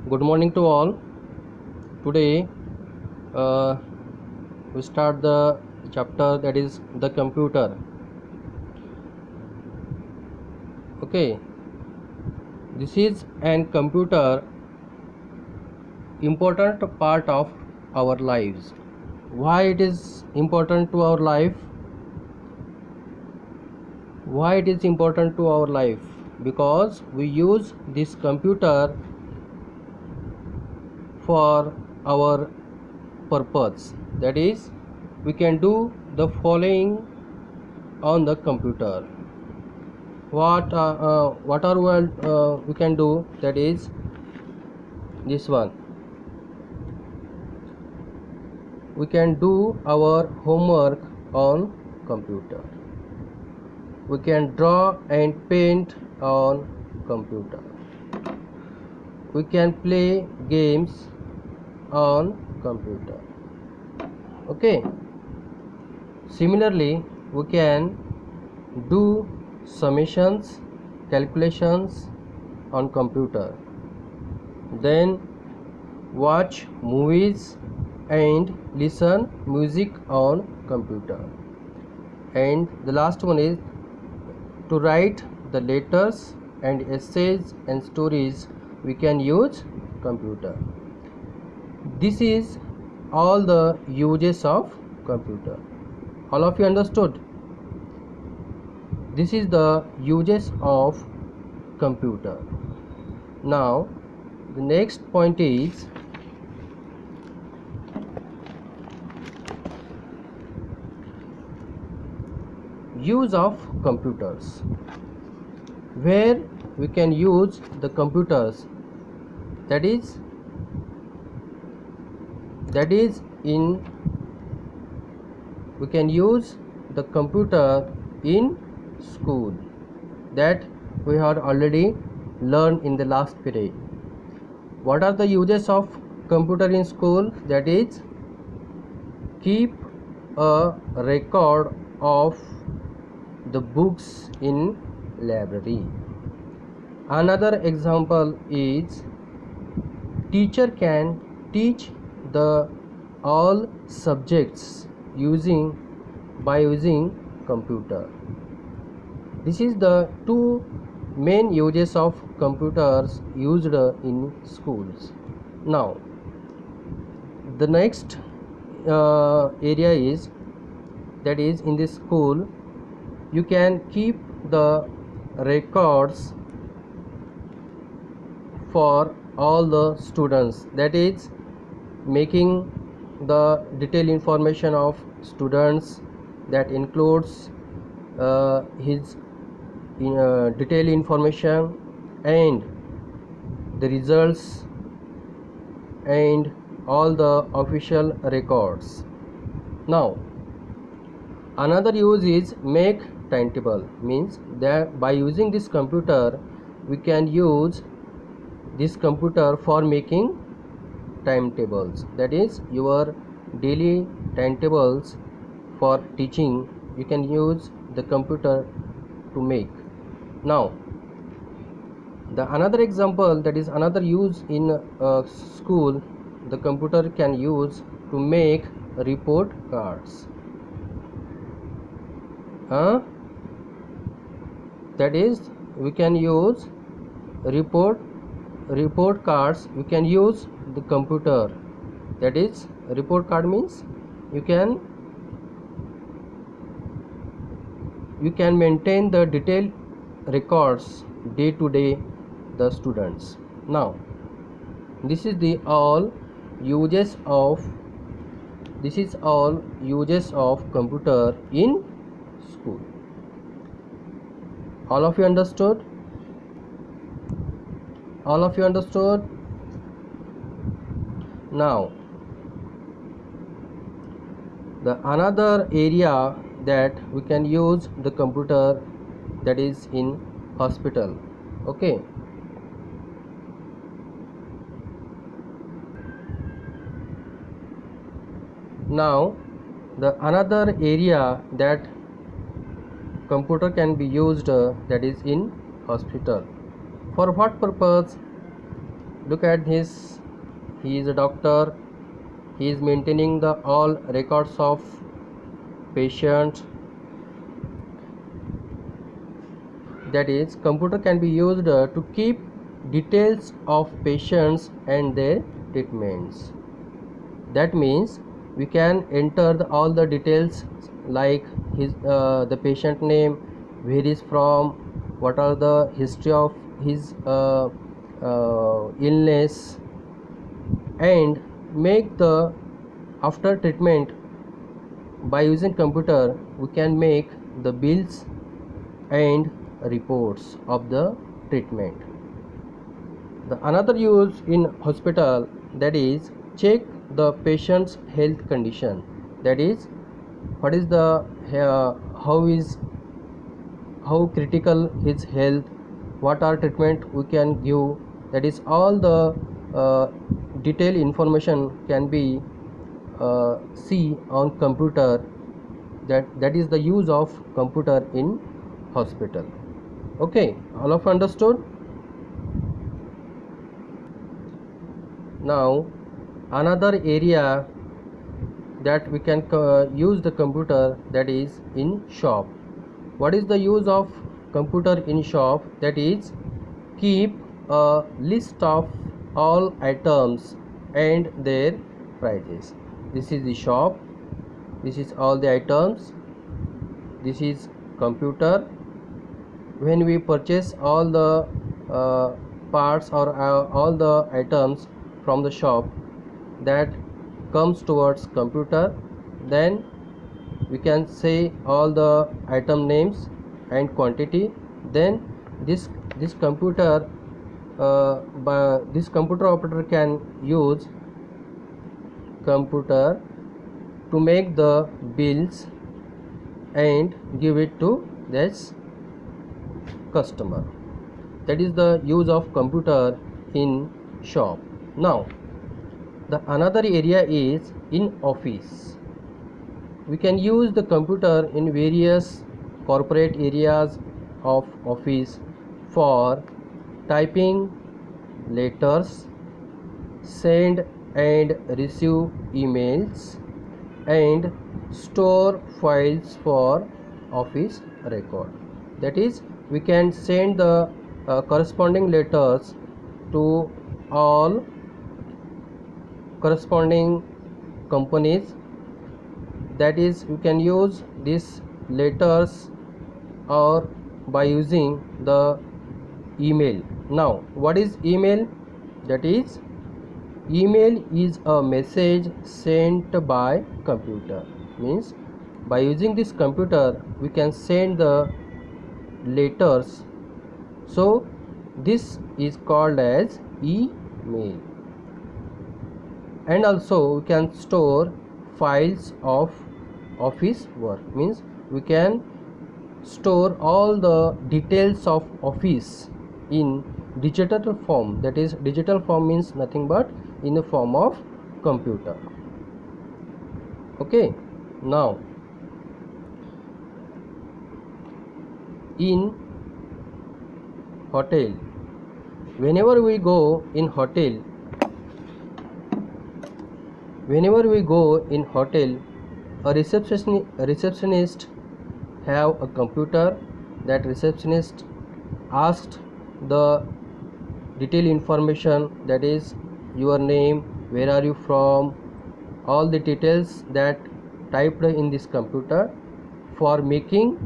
Good morning to all. Today we start the chapter that is the computer. Okay, this is an computer important part of our lives. Why it is important to our life? Why it is important to our life? Because we use this computer for our purpose. That is, we can do the following on the computer. What are we can do? That is this one. We can do our homework on computer. We can draw and paint on computer. We can play games on computer. Okay. Similarly, we can do summations, calculations on computer. Then watch movies and listen music on computer. And the last one is to write the letters and essays and stories. We can use computer. This is all the uses of computer. All of you understood? This is the uses of computer. Now the next point is use of computers. Where we can use the computers, that is in we can use the computer in school, that we had already learned in the last period. What are the uses of computer in school? That is, keep a record of the books in library. Another example is teacher can teach the all subjects by using computer. This is the two main uses of computers used in schools. Now the next area is, that is, in this school you can keep the records for all the students, that is, making the detailed information of students, that includes his detailed information and the results and all the official records. Now another use is make timetable, means that by using this computer we can use this computer for making timetables, that is, your daily timetables for teaching you can use the computer to make. Now the another example, that is another use in school, the computer can use to make report cards. That is, we can use report cards. We can use the computer. That is, report card means you can maintain the detailed records day to day the students. Now this is all uses of computer in school. All of you understood? All of you understood? Now the another area that we can use the computer, that is in hospital. Okay. Now the another area that computer can be used, that is in hospital. For what purpose? Look at this. He is a doctor. He is maintaining the all records of patient. That is, computer can be used to keep details of patients and their treatments. That means we can enter all the details like his the patient name, where he is from, what are the history of his illness, and make the after treatment. By using computer we can make the bills and reports of the treatment. The another use in hospital, that is check the patient's health condition. That is, what is the how critical his health, what are treatment we can give. That is all the detailed information can be see on computer. That is the use of computer in hospital. Okay, all of understood? Now another area that we can use the computer, that is in shop. What is the use of computer in shop? That is, keep a list of all items and their prices. This is the shop, this is all the items, this is computer. When we purchase all the parts or all the items from the shop, that comes towards computer. Then we can say all the item names and quantity. Then this computer this computer operator can use computer to make the bills and give it to this customer. That is the use of computer in shop. Now the another area is in office. We can use the computer in various corporate areas of office for typing letters, send and receive emails, and store files for office record. That is, we can send the corresponding letters to all corresponding companies. That is, you can use these letters or by using the email. Now what is email? That is, email is a message sent by computer. Means by using this computer we can send the letters. So this is called as email. And also we can store files of office work. Means we can store all the details of office in digital form. That is, digital form means nothing but in the form of computer. Okay, now in hotel, whenever we go in hotel, a receptionist have a computer. That receptionist asked the detailed information, that is your name, where are you from, all the details that typed in this computer. For making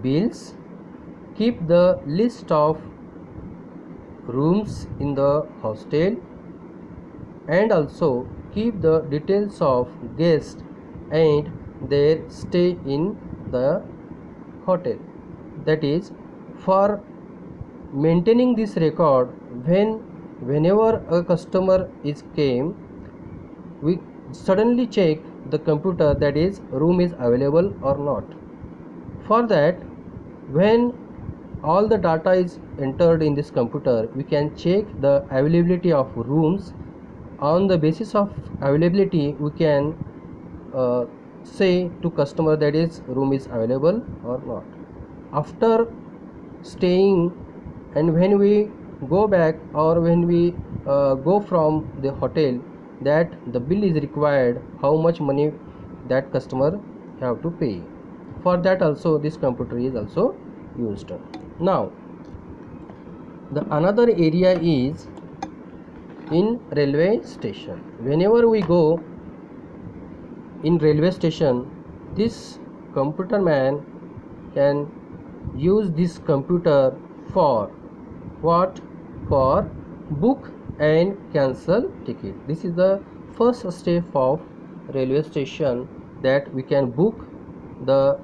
bills, keep the list of rooms in the hostel, and also keep the details of guests and their stay in the hotel. That is, for maintaining this record, whenever a customer is came, we suddenly check the computer, that is room is available or not. For that, when all the data is entered in this computer, we can check the availability of rooms. On the basis of availability, we can say to customer, that is room is available or not. After staying, and when we go back or when we go from the hotel that the bill is required, how much money that customer have to pay. For that also this computer is also used. Now the another area is in railway station. Whenever we go in railway station, this computer man can use this computer for what? For book and cancel ticket. This is the first step of railway station, that we can book the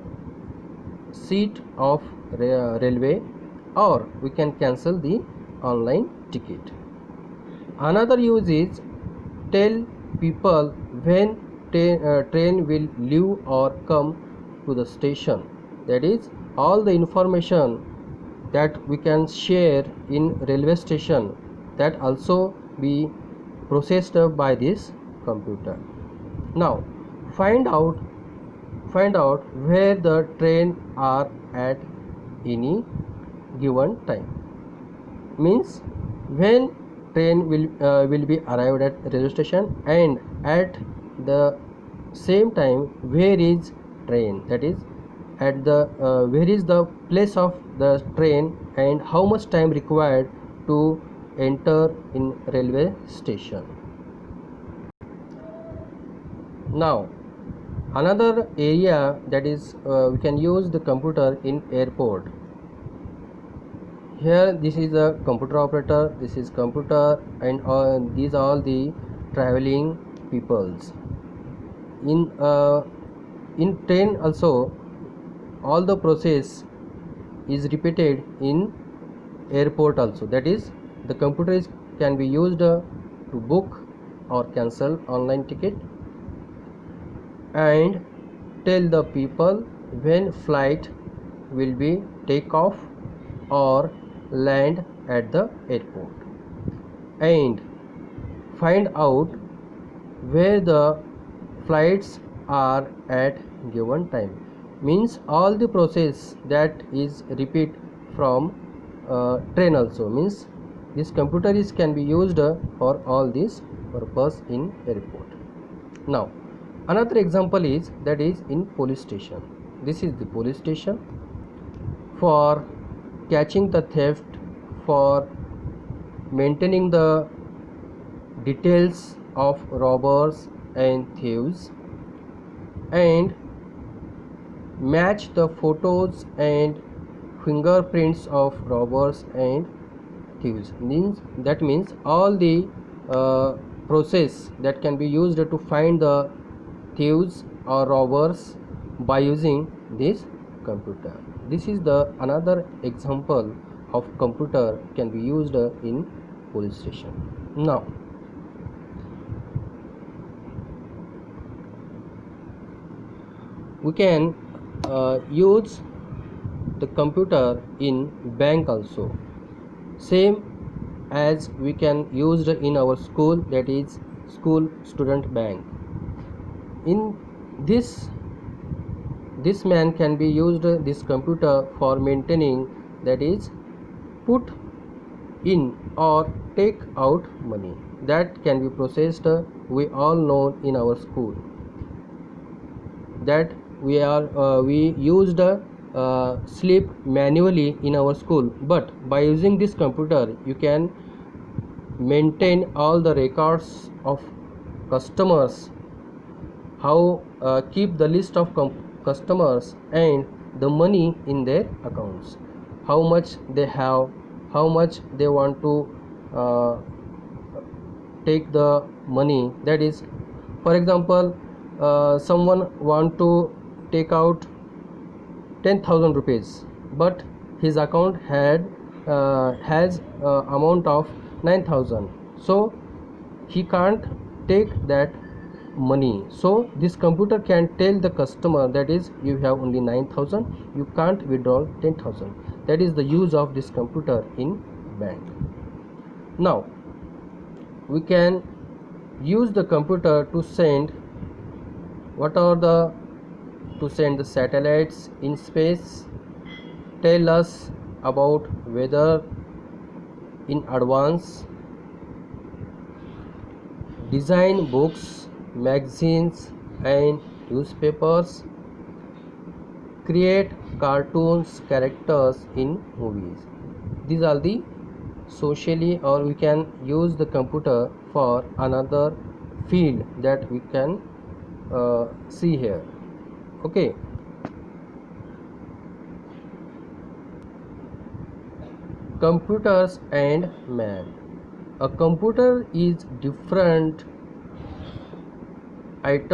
seat of railway, or we can cancel the online ticket. Another use is tell people when train will leave or come to the station. That is, all the information that we can share in railway station, that also be processed by this computer. Now find out where the train are at any given time. Means when train will be arrived at railway station, and at the same time where is train, that is at the where is the place of the train, and how much time required to enter in railway station. Now another area, that is we can use the computer in airport. Here this is a computer operator, this is computer, and these are all the traveling peoples. In train also all the process is repeated in airport also. That is, the computer can be used to book or cancel online ticket, and tell the people when flight will be take off or land at the airport, and find out where the flights are at given time. Means all the process that is repeat from train also. Means this computer can be used for all this purpose in airport. Now another example is, that is in police station. This is the police station for catching the theft, for maintaining the details of robbers and thieves, and match the photos and fingerprints of robbers and thieves. That means all the process that can be used to find the thieves or robbers by using this computer. This is the another example of computer can be used in police station. Now we can use the computer in bank also, same as we can use in our school, that is school student bank. In this man can be used this computer for maintaining, that is put in or take out money, that can be processed. We all know in our school that we used slip manually in our school, but by using this computer you can maintain all the records of customers, how keep the list of customers and the money in their accounts, how much they have, how much they want to take the money. That is, for example, someone want to take out 10,000 rupees, but his account has amount of 9,000, so he can't take that money. So this computer can tell the customer, that is you have only 9,000, you can't withdraw 10,000. That is the use of this computer in bank. Now we can use the computer to send send the satellites in space, tell us about weather in advance, design books, magazines and newspapers, create cartoons characters in movies. These are the socially, or we can use the computer for another field that we can see here. Okay. Computers and man. A computer is different item